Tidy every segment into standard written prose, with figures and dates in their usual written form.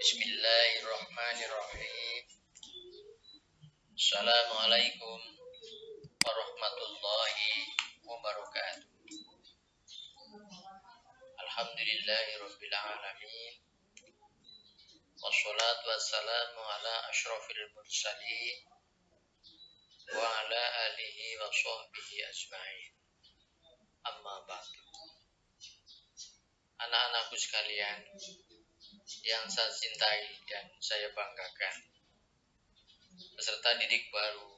Bismillahirrahmanirrahim. Assalamualaikum warahmatullahi wabarakatuh. Alhamdulillahirabbil alamin. Wassalatu wassalamu ala asyrafil mursalin wa ala alihi wa sahbihi ajma'in. Amma ba'du. Anak-anakku sekalian yang saya cintai dan saya banggakan, peserta didik baru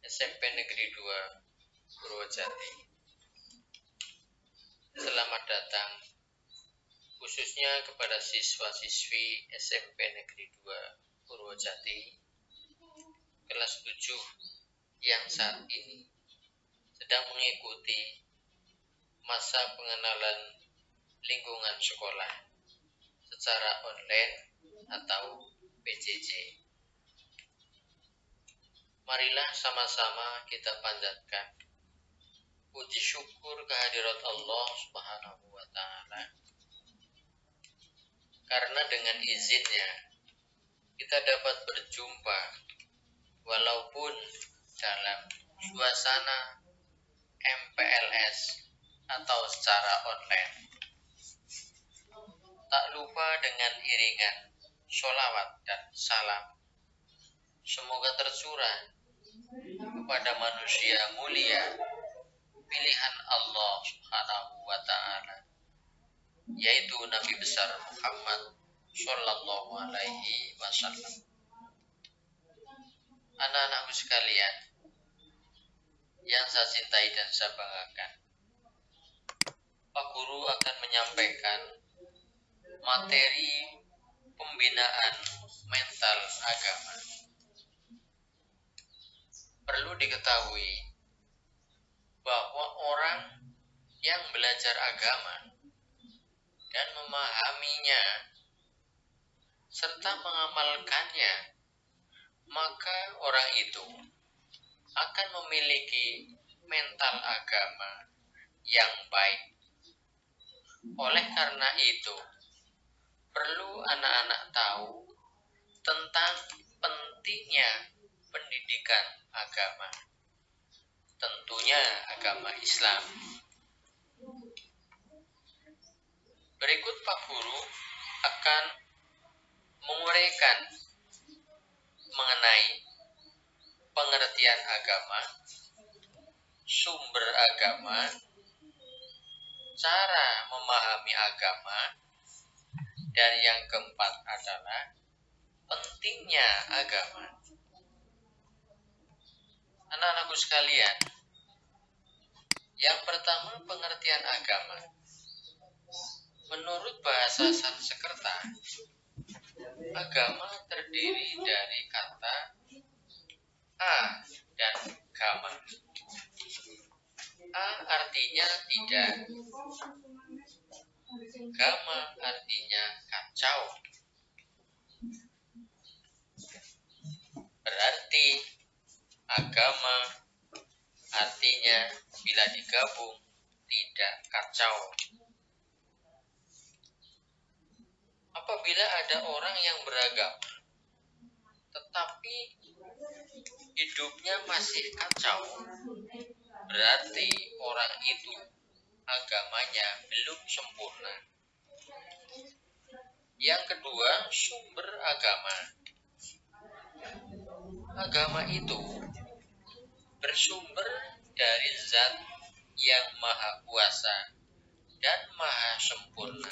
SMP Negeri 2 Purwojati, selamat datang khususnya kepada siswa-siswi SMP Negeri 2 Purwojati kelas 7 yang saat ini sedang mengikuti masa pengenalan lingkungan sekolah secara online atau PJJ. Marilah sama-sama kita panjatkan puji syukur kehadirat Allah Subhanahu wa Ta'ala, karena dengan izinnya kita dapat berjumpa walaupun dalam suasana MPLS atau secara online. Tak lupa dengan iringan sholawat dan salam semoga tercurah kepada manusia mulia pilihan Allah Subhanahu wa Ta'ala, yaitu Nabi besar Muhammad Sallallahu Alaihi Wasallam. Anak-anakku sekalian yang saya cintai dan saya banggakan, Pak Guru akan menyampaikan materi pembinaan mental agama. Perlu diketahui bahwa orang yang belajar agama dan memahaminya serta mengamalkannya, maka orang itu akan memiliki mental agama yang baik. Oleh karena itu, perlu anak-anak tahu tentang pentingnya pendidikan agama, tentunya agama Islam. Berikut Pak Guru akan menguraikan mengenai pengertian agama, sumber agama, cara memahami agama, dan yang keempat adalah pentingnya agama. Anak-anakku sekalian, yang pertama pengertian agama. Menurut bahasa Sanskerta, agama terdiri dari kata a dan gama. A artinya tidak, gama artinya kacau. Berarti agama artinya bila digabung tidak kacau. Apabila ada orang yang beragama tetapi hidupnya masih kacau, berarti orang itu agamanya belum sempurna. Yang kedua, sumber agama. Agama itu bersumber dari Zat yang Maha Kuasa dan Maha Sempurna,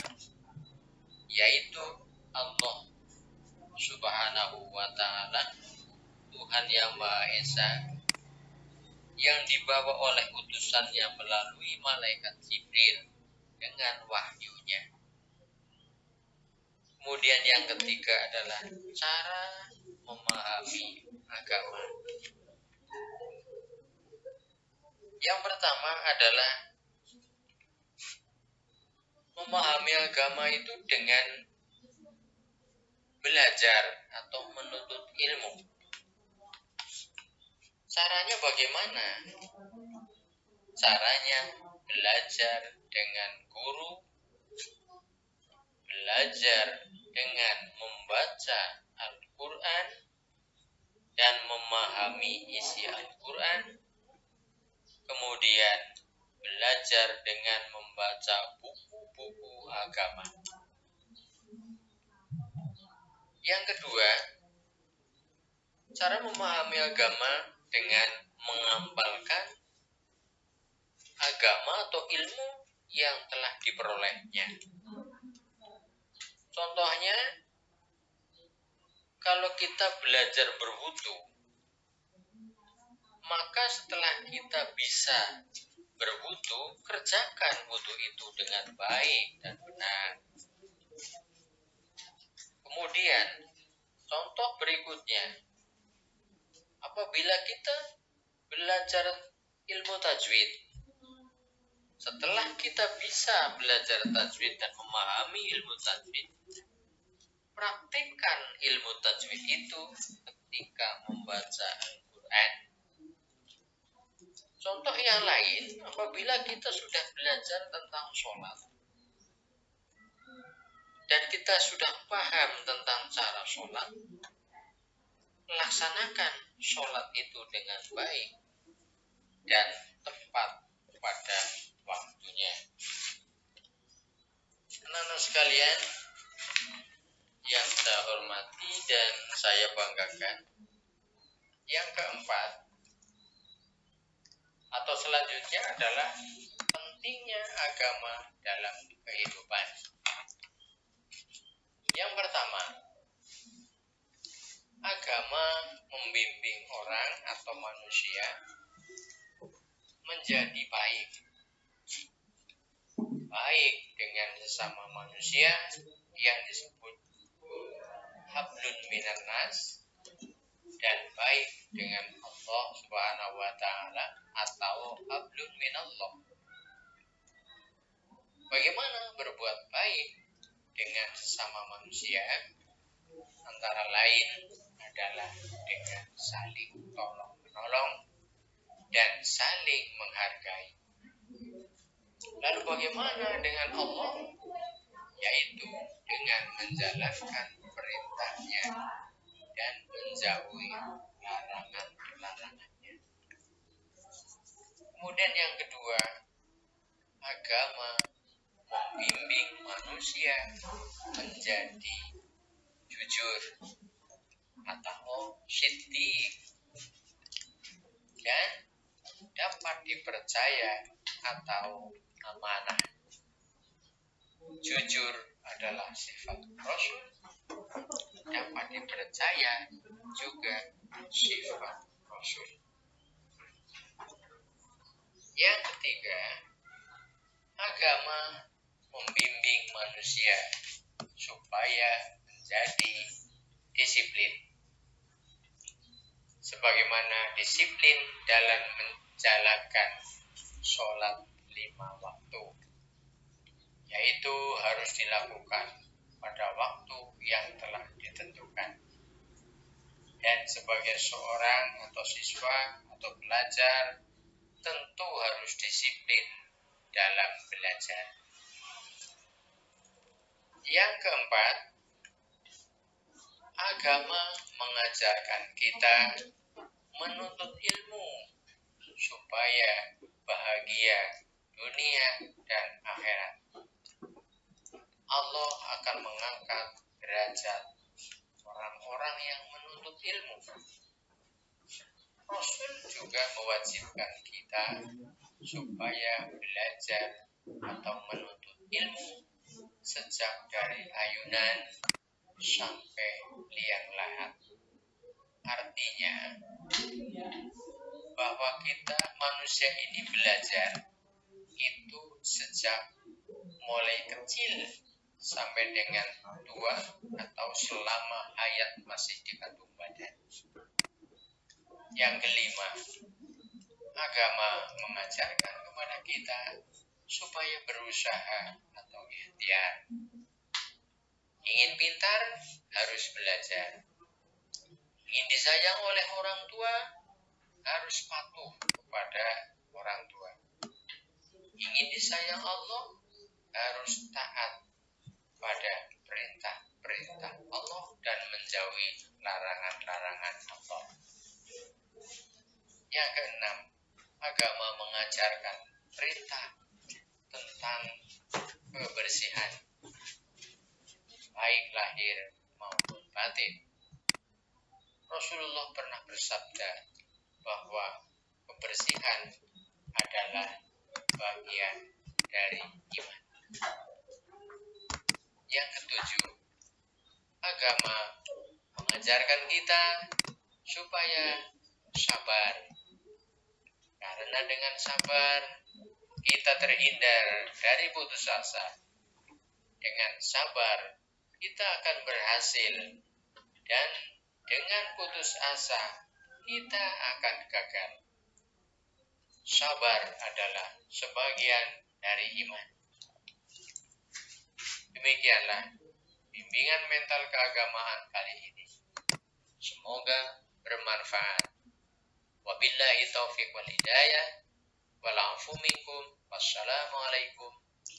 yaitu Allah Subhanahu wa Ta'ala, Tuhan yang Maha Esa, yang dibawa oleh utusannya melalui malaikat Jibril dengan wahyunya. Kemudian yang ketiga adalah cara memahami agama. Yang pertama adalah memahami agama itu dengan belajar atau menuntut ilmu. Caranya bagaimana? Caranya belajar dengan guru, belajar dengan membaca Al-Quran dan memahami isi Al-Quran, kemudian belajar dengan membaca buku-buku agama. Yang kedua, cara memahami agama dengan mengamalkan agama atau ilmu yang telah diperolehnya. Contohnya, kalau kita belajar berwudu, maka setelah kita bisa berwudu, kerjakan wudu itu dengan baik dan benar. Kemudian, contoh berikutnya, apabila kita belajar ilmu tajwid, setelah kita bisa belajar tajwid dan memahami ilmu tajwid, praktikkan ilmu tajwid itu ketika membaca Al-Quran. Contoh yang lain, apabila kita sudah belajar tentang sholat dan kita sudah paham tentang cara sholat, laksanakan sholat itu dengan baik dan tepat pada waktunya. Anak-anak sekalian yang saya hormati dan saya banggakan, yang keempat atau selanjutnya adalah pentingnya agama dalam kehidupan. Yang pertama, agama membimbing orang atau manusia menjadi baik dengan sesama manusia yang disebut hablun minan nas, dan baik dengan Allah Subhanahu wa taala atau hablun minallah. Bagaimana berbuat baik dengan sesama manusia? Antara lain adalah dengan saling tolong-menolong dan saling menghargai. Lalu bagaimana dengan Allah? Yaitu dengan menjalankan perintahnya dan menjauhi larangan-larangannya. Kemudian yang kedua, agama membimbing manusia menjadi jujur atau siddiq dan dapat dipercaya atau amanah. Jujur adalah sifat Rasul, dapat dipercaya juga sifat Rasul. Yang ketiga, agama membimbing manusia supaya menjadi disiplin. Sebagaimana disiplin dalam menjalankan sholat 5 waktu, yaitu harus dilakukan pada waktu yang telah ditentukan. Dan sebagai seorang atau siswa atau pelajar, tentu harus disiplin dalam belajar. Yang keempat, agama mengajarkan kita menuntut ilmu supaya bahagia dunia dan akhirat. Allah akan mengangkat derajat orang-orang yang menuntut ilmu. Rasul juga mewajibkan kita supaya belajar atau menuntut ilmu sejak dari ayunan sampai liang lahat. Artinya bahwa kita manusia ini belajar itu sejak mulai kecil sampai dengan tua atau selama hayat masih dikandung badan. Yang kelima, agama mengajarkan kepada kita supaya berusaha atau ikhtiar. Ingin pintar, harus belajar. Ingin disayang oleh orang tua, harus patuh kepada orang tua. Ingin disayang Allah, harus taat pada perintah-perintah agama mengajarkan perintah tentang kebersihan, baik lahir maupun batin. Rasulullah pernah bersabda bahwa kebersihan adalah bagian dari iman. Yang ketujuh, agama mengajarkan kita supaya sabar. Karena dengan sabar kita terhindar dari putus asa. Dengan sabar kita akan berhasil, dan dengan putus asa kita akan gagal. Sabar adalah sebagian dari iman. Demikianlah bimbingan mental keagamaan kali ini. Semoga bermanfaat. Wabillahi taufiq wal hidayah. Wal-afu minkum. Wassalamualaikum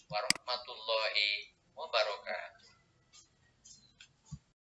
warahmatullahi wabarakatuh.